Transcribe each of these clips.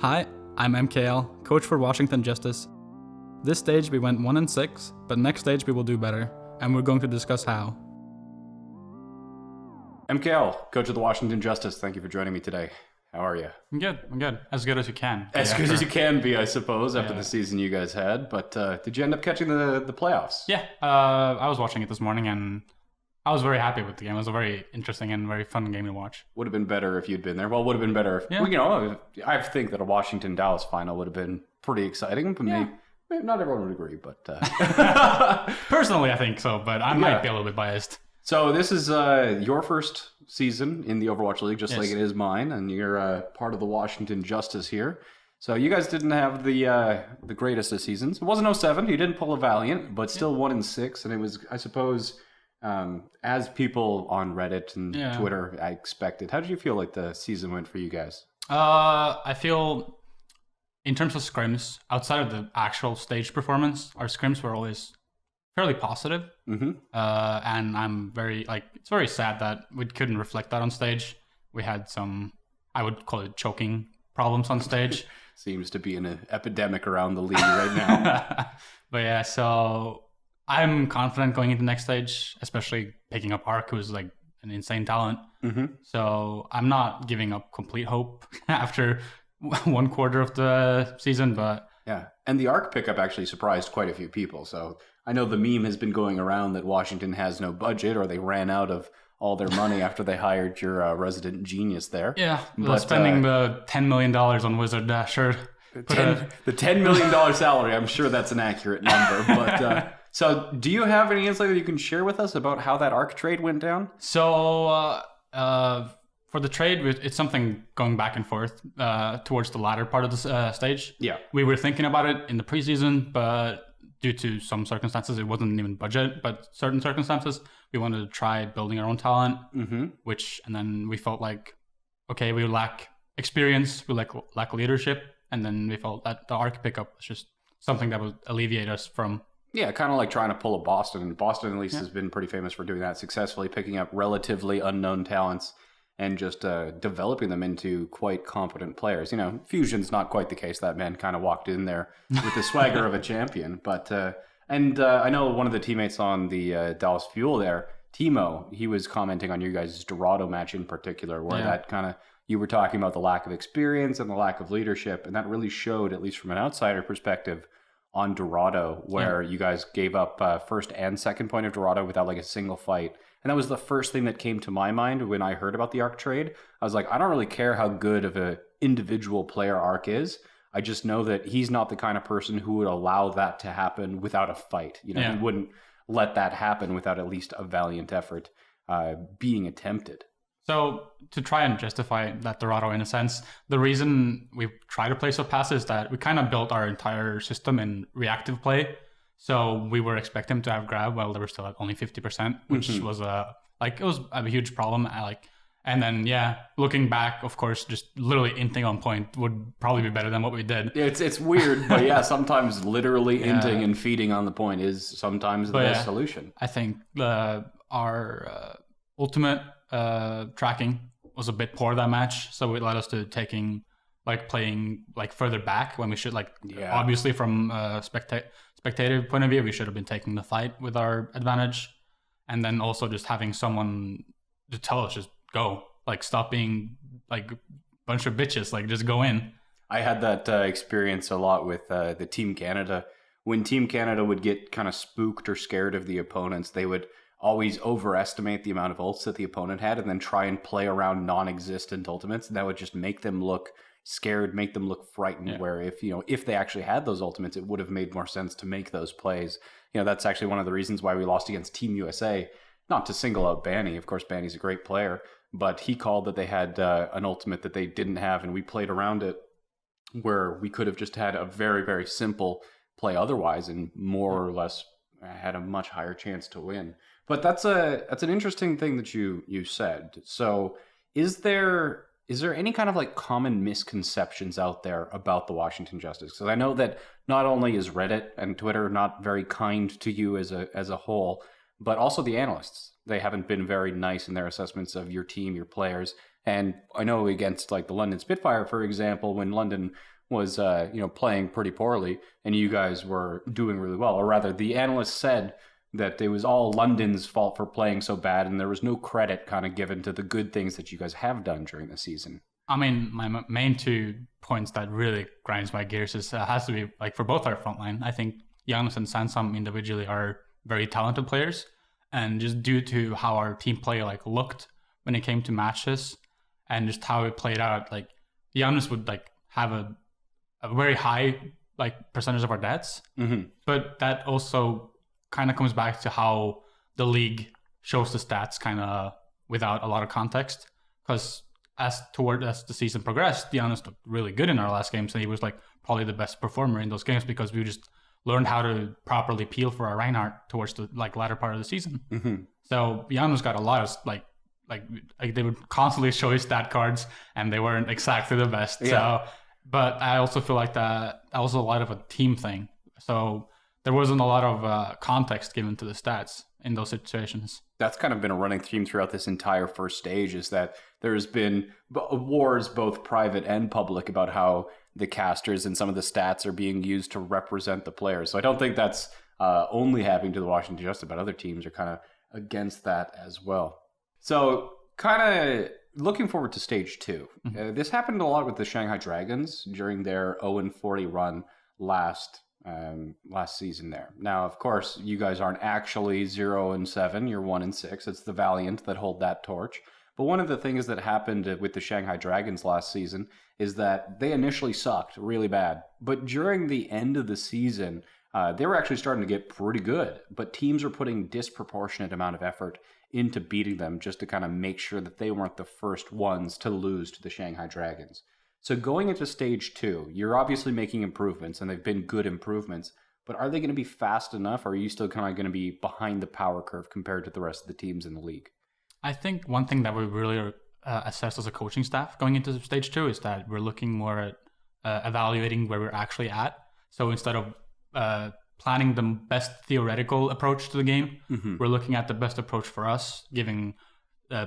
Hi, I'm mkL, coach for Washington Justice. This stage we went 1-6, but next stage we will do better, and we're going to discuss how. mkL, coach of the Washington Justice, thank you for joining me today. How are you? I'm good. As good as you can. As good as you can be, I suppose, after the season you guys had. But did you end up catching the playoffs? Yeah, I was watching it this morning, and I was very happy with the game. It was a very interesting and very fun game to watch. Would have been better if you'd been there. Well, would have been better if, I think that a Washington-Dallas final would have been pretty exciting. But maybe not everyone would agree, but... Personally, I think so, but I might be a little bit biased. So this is your first season in the Overwatch League, just like it is mine, and you're part of the Washington Justice here. So you guys didn't have the greatest of seasons. It wasn't 07. You didn't pull a Valiant, but still 1-6, and it was, I suppose, as people on Reddit and Twitter I expected. How did you feel like the season went for you guys? I feel, in terms of scrims, outside of the actual stage performance, our scrims were always fairly positive. Mm-hmm. And I'm it's very sad that we couldn't reflect that on stage. We had some, I would call it choking problems on stage. Seems to be an epidemic around the league right now. But yeah, so I'm confident going into the next stage, especially picking up Ark, who's like an insane talent. Mm-hmm. So I'm not giving up complete hope after one quarter of the season, but... Yeah, and the Ark pickup actually surprised quite a few people, so... I know the meme has been going around that Washington has no budget or they ran out of all their money after they hired your resident genius there. Yeah, but spending the $10 million on Wizard Dasher. The $10 million salary, I'm sure that's an accurate number. But so do you have any insight that you can share with us about how that Arc trade went down? So for the trade, it's something going back and forth towards the latter part of the stage. Yeah. We were thinking about it in the preseason, but... due to some circumstances, it wasn't even budget, but certain circumstances, we wanted to try building our own talent, and then we felt like, okay, we lack experience, we lack leadership, and then we felt that the Arc pickup was just something that would alleviate us from... Yeah, kind of like trying to pull a Boston. Boston, at least, has been pretty famous for doing that successfully, picking up relatively unknown talents and just developing them into quite competent players. You know, Fusion's not quite the case. That man kind of walked in there with the swagger of a champion. But I know one of the teammates on the Dallas Fuel there, Timo, he was commenting on you guys' Dorado match in particular, where that kind of, you were talking about the lack of experience and the lack of leadership, and that really showed, at least from an outsider perspective, on Dorado, where you guys gave up first and second point of Dorado without like a single fight. And that was the first thing that came to my mind when I heard about the Arc trade. I was like, I don't really care how good of an individual player Arc is. I just know that he's not the kind of person who would allow that to happen without a fight. You know, he wouldn't let that happen without at least a valiant effort being attempted. So to try and justify that Dorado in a sense, the reason we try to play so passive is that we kind of built our entire system in reactive play. So we were expecting to have grab while they were still at only 50%, which was it was a huge problem. And then looking back, of course, just literally inting on point would probably be better than what we did. It's weird, but sometimes literally inting and feeding on the point is sometimes the best solution. I think our ultimate tracking was a bit poor that match, so it led us to playing further back when we should obviously from spectator point of view, we should have been taking the fight with our advantage, and then also just having someone to tell us just go, stop being a bunch of bitches, just go in. I had that experience a lot with the Team Canada. When Team Canada would get kind of spooked or scared of the opponents, they would always overestimate the amount of ults that the opponent had and then try and play around non-existent ultimates, and that would just make them look scared, make them look frightened, where if they actually had those ultimates, it would have made more sense to make those plays. That's actually one of the reasons why we lost against Team USA. Not to single out Banny, of course Banny's a great player, but he called that they had an ultimate that they didn't have, and we played around it where we could have just had a very, very simple play otherwise and more or less had a much higher chance to win. But that's an interesting thing that you said. So is there any kind of common misconceptions out there about the Washington Justice? Because I know that not only is Reddit and Twitter not very kind to you as a whole, but also the analysts. They haven't been very nice in their assessments of your team, your players. And I know against the London Spitfire, for example, when London was playing pretty poorly, and you guys were doing really well. Or rather, the analysts said that it was all London's fault for playing so bad, and there was no credit kind of given to the good things that you guys have done during the season. I mean, my main 2 points that really grinds my gears has to be like for both our front line. I think Giannis and Sansom individually are very talented players, and just due to how our team play like looked when it came to matches and just how it played out, like Giannis would like have a very high like percentage of our deaths, but that also kind of comes back to how the league shows the stats kind of without a lot of context, because as the season progressed, Giannis looked really good in our last games, and he was like probably the best performer in those games because we just learned how to properly peel for our Reinhardt towards the like latter part of the season. So Giannis got a lot of like they would constantly show his stat cards, and they weren't exactly the best. Yeah. So, but I also feel like that was a lot of a team thing. So there wasn't a lot of context given to the stats in those situations. That's kind of been a running theme throughout this entire first stage, is that there's been wars, both private and public, about how the casters and some of the stats are being used to represent the players. So I don't think that's only happening to the Washington Justice, but other teams are kind of against that as well. So kind of looking forward to stage 2. This happened a lot with the Shanghai Dragons during their 0-40 run last season there. Now, of course, you guys aren't actually 0-7, you're 1-6. It's the Valiant that hold that torch. But one of the things that happened with the Shanghai Dragons last season is that they initially sucked really bad. But during the end of the season, they were actually starting to get pretty good. But teams were putting disproportionate amount of effort into beating them just to kind of make sure that they weren't the first ones to lose to the Shanghai Dragons. So going into stage 2, you're obviously making improvements, and they've been good improvements. But are they going to be fast enough, or are you still kind of going to be behind the power curve compared to the rest of the teams in the league? I think one thing that we really assess as a coaching staff going into stage 2 is that we're looking more at evaluating where we're actually at. So instead of planning the best theoretical approach to the game, we're looking at the best approach for us, giving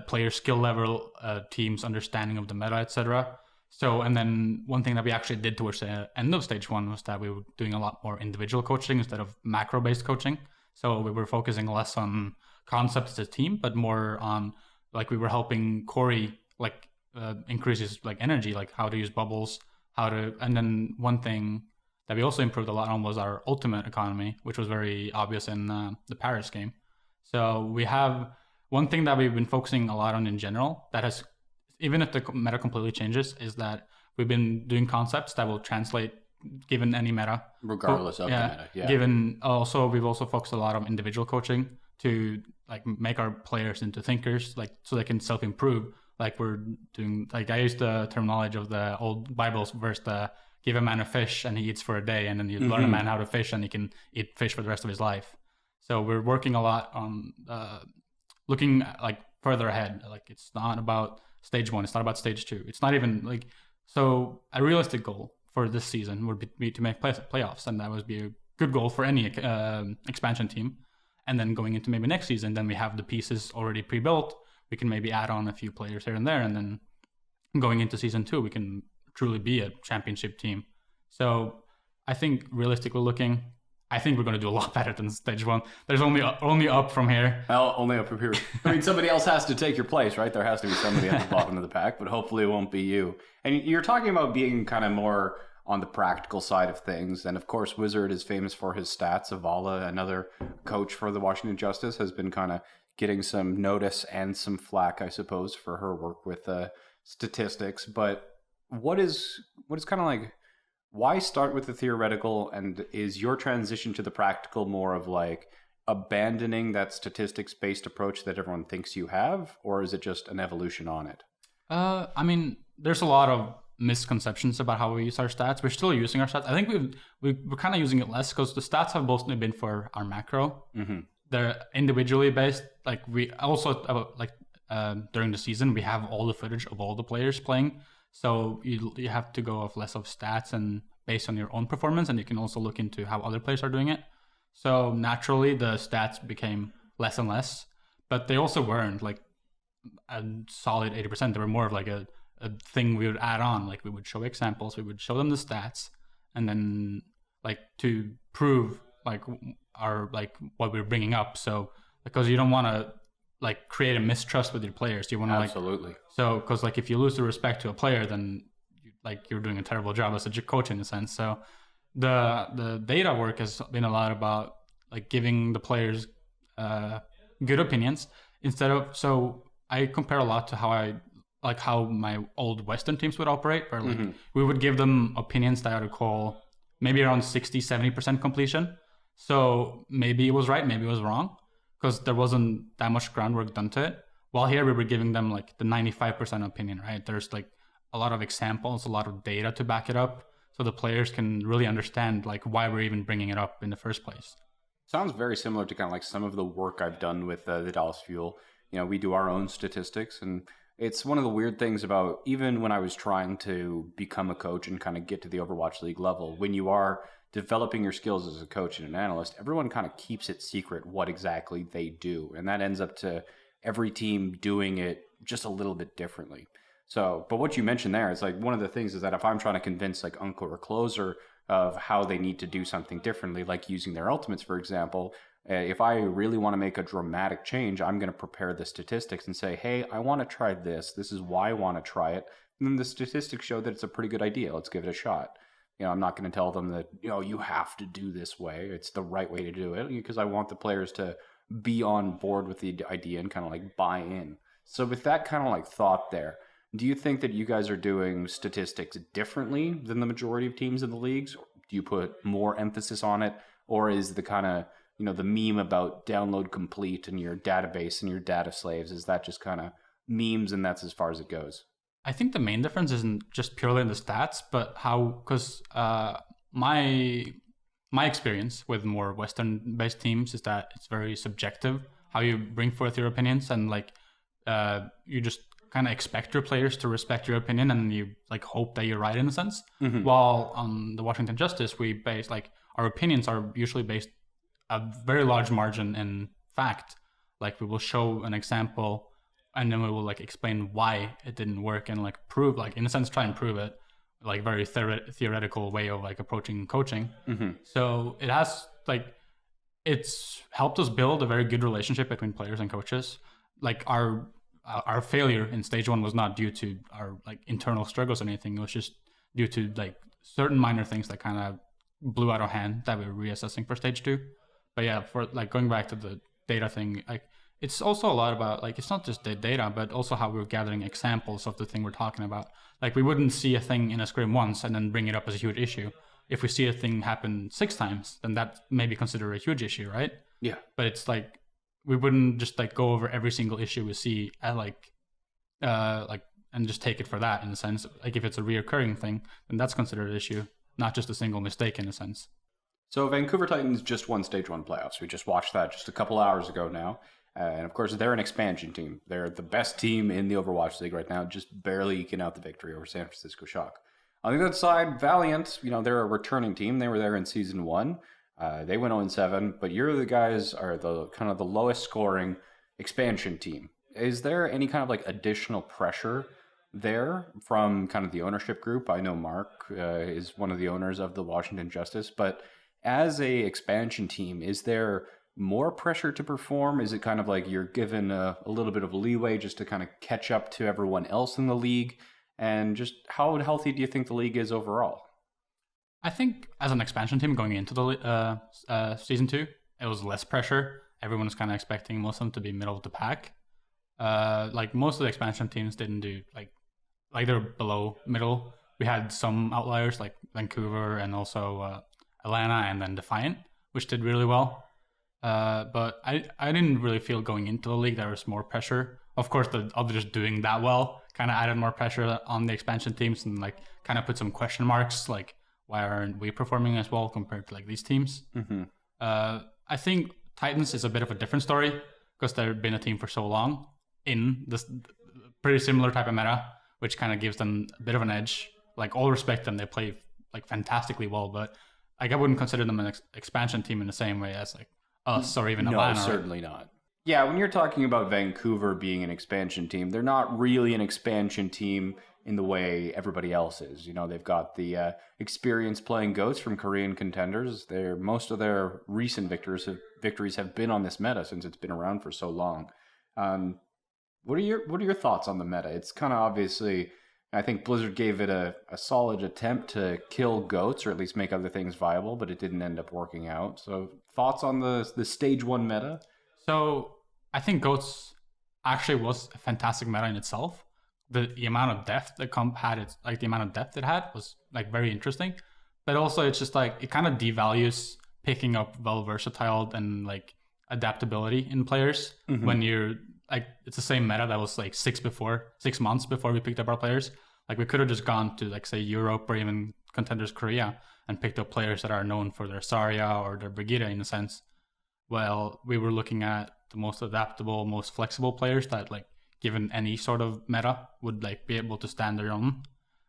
player skill level, teams understanding of the meta, etc. So, and then one thing that we actually did towards the end of stage 1 was that we were doing a lot more individual coaching instead of macro-based coaching. So we were focusing less on concepts as a team, but more on like we were helping Corey like increase his like energy, like how to use bubbles, and then one thing that we also improved a lot on was our ultimate economy, which was very obvious in the Paris game. So we have one thing that we've been focusing a lot on in general that has, even if the meta completely changes, is that we've been doing concepts that will translate given any meta. Regardless of the meta, yeah. We've also focused a lot on individual coaching to like make our players into thinkers, like so they can self-improve. Like we're doing, like I use the terminology of the old Bibles verse, the give a man a fish and he eats for a day, and then you learn a man how to fish and he can eat fish for the rest of his life. So we're working a lot on looking like further ahead. Like it's not about stage 1, it's not about stage 2. It's not even like, so a realistic goal for this season would be to make playoffs, and that would be a good goal for any expansion team. And then going into maybe next season, then we have the pieces already pre-built. We can maybe add on a few players here and there, and then going into season 2, we can truly be a championship team. So I think realistically looking, I think we're going to do a lot better than stage 1. There's only up from here. Well, only up from here. I mean, somebody else has to take your place, right? There has to be somebody at the bottom of the pack, but hopefully it won't be you. And you're talking about being kind of more on the practical side of things. And of course, Wizard is famous for his stats. Avala, another coach for the Washington Justice, has been kind of getting some notice and some flack, I suppose, for her work with statistics. But what is kind of like, why start with the theoretical, and is your transition to the practical more of like abandoning that statistics-based approach that everyone thinks you have, or is it just an evolution on it? I mean, there's a lot of misconceptions about how we use our stats. We're still using our stats. I think we're kind of using it less because the stats have mostly been for our macro. They're individually based. Like we also during the season we have all the footage of all the players playing. So you have to go off less of stats and based on your own performance, and you can also look into how other players are doing it. So naturally the stats became less and less, but they also weren't like a solid 80%. They were more of like a a thing we would add on. Like we would show examples, we would show them the stats, and then like to prove like our like what we're bringing up. So because you don't want to like create a mistrust with your players, you want to absolutely. So because like if you lose the respect to a player, then you're doing a terrible job as a coach in a sense. So the data work has been a lot about like giving the players good opinions instead of. So I compare a lot to how my old Western teams would operate, where like we would give them opinions that I would call maybe around 60-70% completion. So maybe it was right, maybe it was wrong, because there wasn't that much groundwork done to it. While here we were giving them like the 95% opinion, right? There's like a lot of examples, a lot of data to back it up, so the players can really understand like why we're even bringing it up in the first place. Sounds very similar to kind of like some of the work I've done with the Dallas Fuel. You know, we do our own statistics, and it's one of the weird things about even when I was trying to become a coach and kind of get to the Overwatch League level, when you are developing your skills as a coach and an analyst, everyone kind of keeps it secret what exactly they do. And that ends up to every team doing it just a little bit differently. So, but what you mentioned there is like one of the things is that if I'm trying to convince like Uncle or Closer of how they need to do something differently, like using their ultimates, for example, if I really want to make a dramatic change, I'm going to prepare the statistics and say, hey, I want to try this. This is why I want to try it. And then the statistics show that it's a pretty good idea. Let's give it a shot. You know, I'm not going to tell them that, you know, you have to do this way. It's the right way to do it, because I want the players to be on board with the idea and kind of like buy in. So with that kind of like thought there, do you think that you guys are doing statistics differently than the majority of teams in the leagues? Do you put more emphasis on it? Or is the kind of, you know, the meme about download complete and your database and your data slaves, is that just kind of memes and that's as far as it goes? I think the main difference isn't just purely in the stats, but how, because my experience with more Western-based teams is that it's very subjective how you bring forth your opinions, and like you just kind of expect your players to respect your opinion, and you like hope that you're right in a sense. While on the Washington Justice, we base like our opinions are usually based a very large margin in fact. Like we will show an example, and then we will like explain why it didn't work, and like prove, like in a sense try and prove it, like very theoretical way of like approaching coaching. So it has like, it's helped us build a very good relationship between players and coaches. Like our failure in stage 1 was not due to our like internal struggles or anything. It was just due to like certain minor things that kind of blew out of hand that we were reassessing for stage 2. But yeah, for like going back to the data thing, like it's also a lot about like, it's not just the data, but also how we're gathering examples of the thing we're talking about. Like we wouldn't see a thing in a scrim once and then bring it up as a huge issue. If we see a thing happen 6 times, then that may be considered a huge issue, right? Yeah. But it's like, we wouldn't just like go over every single issue we see at like and just take it for that in a sense. Like if it's a reoccurring thing, then that's considered an issue, not just a single mistake in a sense. So Vancouver Titans just won stage 1 playoffs. We just watched that just a couple hours ago now. And of course, they're an expansion team. They're the best team in the Overwatch League right now, just barely eking out the victory over San Francisco Shock. On the other side, Valiant, you know, they're a returning team. They were there in season 1. They went 0-7, but you're the guys are the kind of the lowest scoring expansion team. Is there any kind of like additional pressure there from kind of the ownership group? I know Mark is one of the owners of the Washington Justice, but as a expansion team, is there more pressure to perform? Is it kind of like you're given a little bit of leeway just to kind of catch up to everyone else in the league? And just how healthy do you think the league is overall? I think as an expansion team going into the season 2, it was less pressure. Everyone was kind of expecting most of them to be middle of the pack. Like most of the expansion teams didn't do like they're below middle. We had some outliers like Vancouver and also Atlanta and then Defiant, which did really well. But I didn't really feel going into the league there was more pressure. Of course, the others doing that well kind of added more pressure on the expansion teams and like kind of put some question marks like, why aren't we performing as well compared to like these teams? I think Titans is a bit of a different story because they've been a team for so long in this pretty similar type of meta, which kind of gives them a bit of an edge. Like all respect them, they play like fantastically well, but like I wouldn't consider them an expansion team in the same way as like us or even Atlanta. No, certainly not. Yeah, when you're talking about Vancouver being an expansion team, they're not really an expansion team in the way everybody else is. You know, they've got the experience playing goats from Korean contenders. Most of their recent victories have been on this meta since it's been around for so long. What are your thoughts on the meta? It's kind of obviously, I think Blizzard gave it a solid attempt to kill goats or at least make other things viable, but it didn't end up working out. So thoughts on the stage 1 meta? So I think goats actually was a fantastic meta in itself. The amount of depth the comp had, the amount of depth it had was like very interesting. But also it's just like it kind of devalues picking up well versatile and like adaptability in players when you're like, it's the same meta that was like 6 months before we picked up our players. Like we could have just gone to like say Europe or even Contenders Korea and picked up players that are known for their Zarya or their Brigitte in a sense. Well, we were looking at the most adaptable, most flexible players that like given any sort of meta would like be able to stand their own.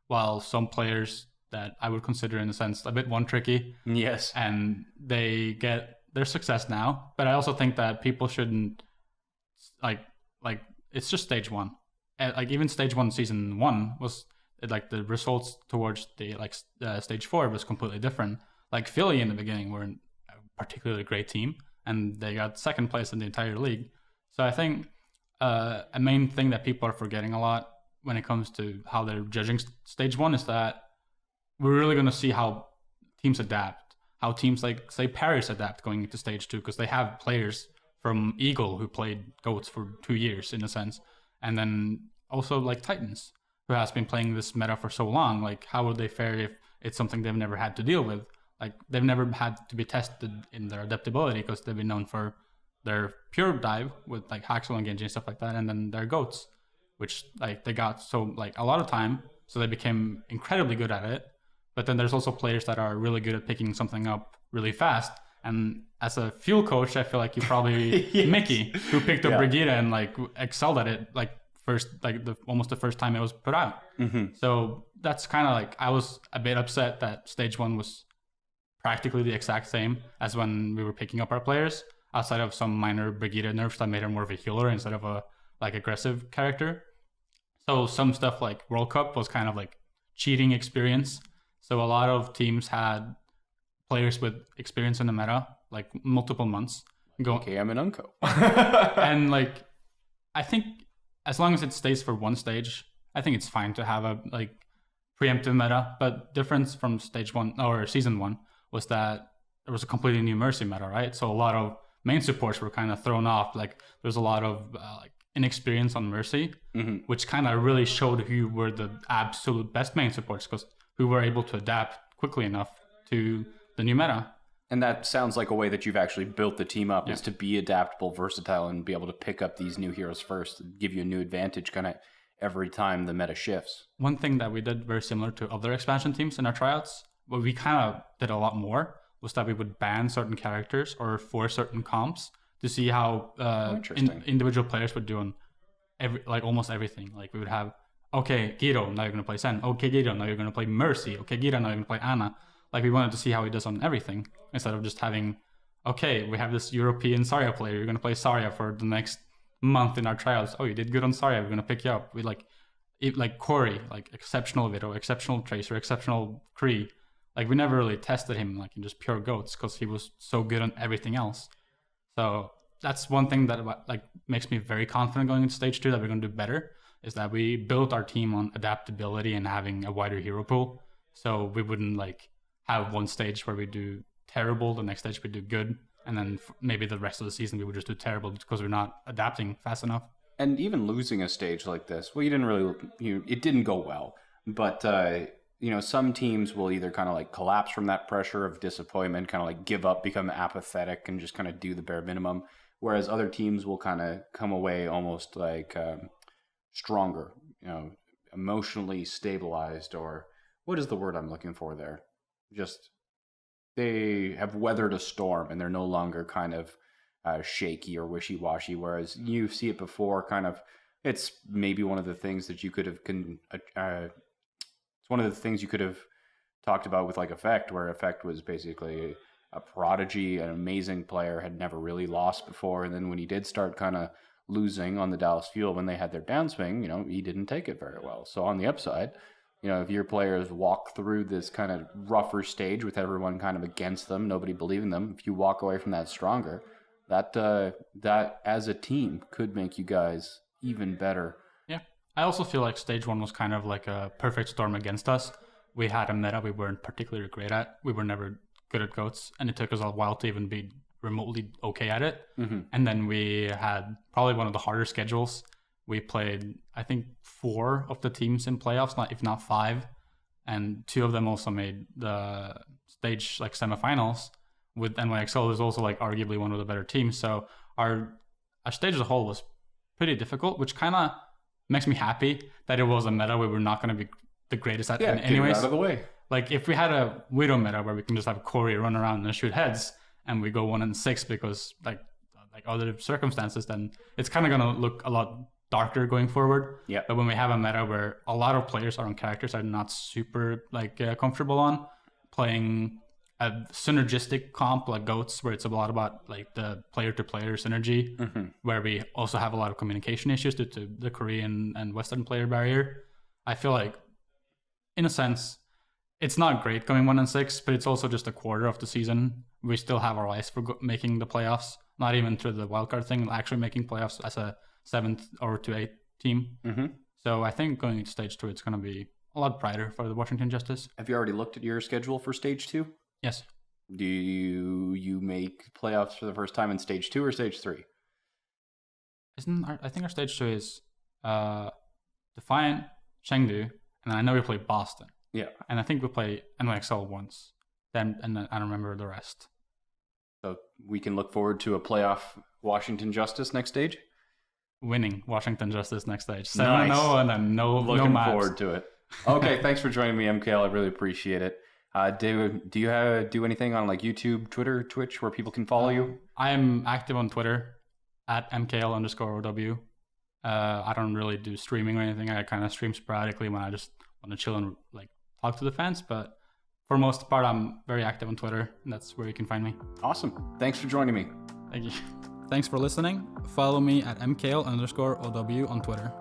While some players that I would consider in a sense a bit one tricky. Yes. And they get their success now. But I also think that people shouldn't like it's just stage 1. Like even stage 1 season 1 was like the results towards the stage 4 was completely different. Like Philly in the beginning were a particularly great team and they got second place in the entire league. So I think a main thing that people are forgetting a lot when it comes to how they're judging stage 1 is that we're really going to see how teams adapt, how teams like say Paris adapt going into stage 2 because they have players from Eagle who played goats for 2 years in a sense, and then also like Titans who has been playing this meta for so long. Like how would they fare if it's something they've never had to deal with? Like they've never had to be tested in their adaptability because they've been known for their pure dive with like Haxel and Genji and stuff like that, and then their goats, which like they got so like a lot of time, so they became incredibly good at it. But then there's also players that are really good at picking something up really fast. And as a fuel coach, I feel like you probably yes. Mickey, who picked up Brigitte and like excelled at it like almost the first time it was put out. So that's kind of like I was a bit upset that stage 1 was practically the exact same as when we were picking up our players, outside of some minor Brigitte nerfs that made her more of a healer instead of a like aggressive character. So some stuff like World Cup was kind of like cheating experience. So a lot of teams had players with experience in the meta, like multiple months. Okay, I'm an Unco. And like, I think as long as it stays for one stage, I think it's fine to have a like preemptive meta. But difference from stage 1 or season 1 was that there was a completely new Mercy meta, right? So a lot of main supports were kind of thrown off. Like there's a lot of like inexperience on Mercy, which kind of really showed who were the absolute best main supports because who were able to adapt quickly enough to the new meta. And that sounds like a way that you've actually built the team up, is to be adaptable, versatile, and be able to pick up these new heroes first and give you a new advantage kind of every time the meta shifts. One thing that we did very similar to other expansion teams in our tryouts, what we kind of did a lot more, was that we would ban certain characters or force certain comps to see how individual players would do on almost everything. Like we would have, okay, Giro, now you're going to play Sen. Okay, Giro, now you're going to play Mercy. Okay, Giro, now you're going to play Ana. Like we wanted to see how he does on everything instead of just having, okay, we have this European Zarya player. You're going to play Zarya for the next month in our trials. Oh, you did good on Zarya. We're going to pick you up. We like Corey, like exceptional Widow, exceptional Tracer, exceptional Kree. Like we never really tested him like in just pure goats because he was so good on everything else. So that's one thing that like makes me very confident going into stage 2 that we're going to do better, is that we built our team on adaptability and having a wider hero pool. So we wouldn't like have one stage where we do terrible, the next stage we do good, and then maybe the rest of the season we would just do terrible because we're not adapting fast enough. And even losing a stage like this, well, it didn't go well. But some teams will either kind of like collapse from that pressure of disappointment, kind of like give up, become apathetic, and just kind of do the bare minimum. Whereas other teams will kind of come away almost like stronger, emotionally stabilized, or what is the word I'm looking for there? Just they have weathered a storm and they're no longer kind of shaky or wishy-washy. Whereas you see it before, kind of, it's maybe one of the things that you could have it's one of the things you could have talked about with like Effect, where Effect was basically a prodigy, an amazing player, had never really lost before. And then when he did start kind of losing on the Dallas field when they had their downswing, he didn't take it very well. So on the upside, if your players walk through this kind of rougher stage with everyone kind of against them, nobody believing them, if you walk away from that stronger, that as a team could make you guys even better. Yeah. I also feel like stage 1 was kind of like a perfect storm against us. We had a meta we weren't particularly great at. We were never good at goats, and it took us a while to even be remotely okay at it. Mm-hmm. And then we had probably one of the harder schedules. We played, I think, 4 of the teams in playoffs, if not 5, and 2 of them also made the stage semifinals. With mkL is also arguably one of the better teams. So our stage as a whole was pretty difficult, which kind of makes me happy that it was a meta we were not going to be the greatest at anyways. Get it out of the way. If we had a Widow meta where we can just have Corey run around and shoot heads, and we go 1-6 because other circumstances, then it's kind of going to look a lot darker going forward. Yeah. But when we have a meta where a lot of players are on characters I'm not super comfortable on, playing a synergistic comp like goats, where it's a lot about the player to player synergy, mm-hmm. where we also have a lot of communication issues due to the Korean and Western player barrier. I feel like, in a sense, it's not great going 1-6, but it's also just a quarter of the season. We still have our eyes for making the playoffs, not even through the wildcard thing, actually making playoffs as a 7th or to 8th team. Mm-hmm. So I think going into stage 2, it's going to be a lot brighter for the Washington Justice. Have you already looked at your schedule for stage 2? Yes. Do you make playoffs for the first time in stage 2 or stage 3? I think our stage 2 is Defiant, Chengdu, and I know we play Boston. Yeah. And I think we play mkL once. And then I don't remember the rest. So we can look forward to a playoff Washington Justice next stage? Winning Washington Justice next stage. 7-0 and then Looking maps. forward to it. Okay, thanks for joining me, mkL. I really appreciate it. Do you do anything on YouTube, Twitter, Twitch where people can follow you? I'm active on Twitter at mkL_OW. I don't really do streaming or anything. I kind of stream sporadically when I just want to chill and talk to the fans. But for the most part, I'm very active on Twitter, and that's where you can find me. Awesome. Thanks for joining me. Thank you. Thanks for listening. Follow me at mkL_OW on Twitter.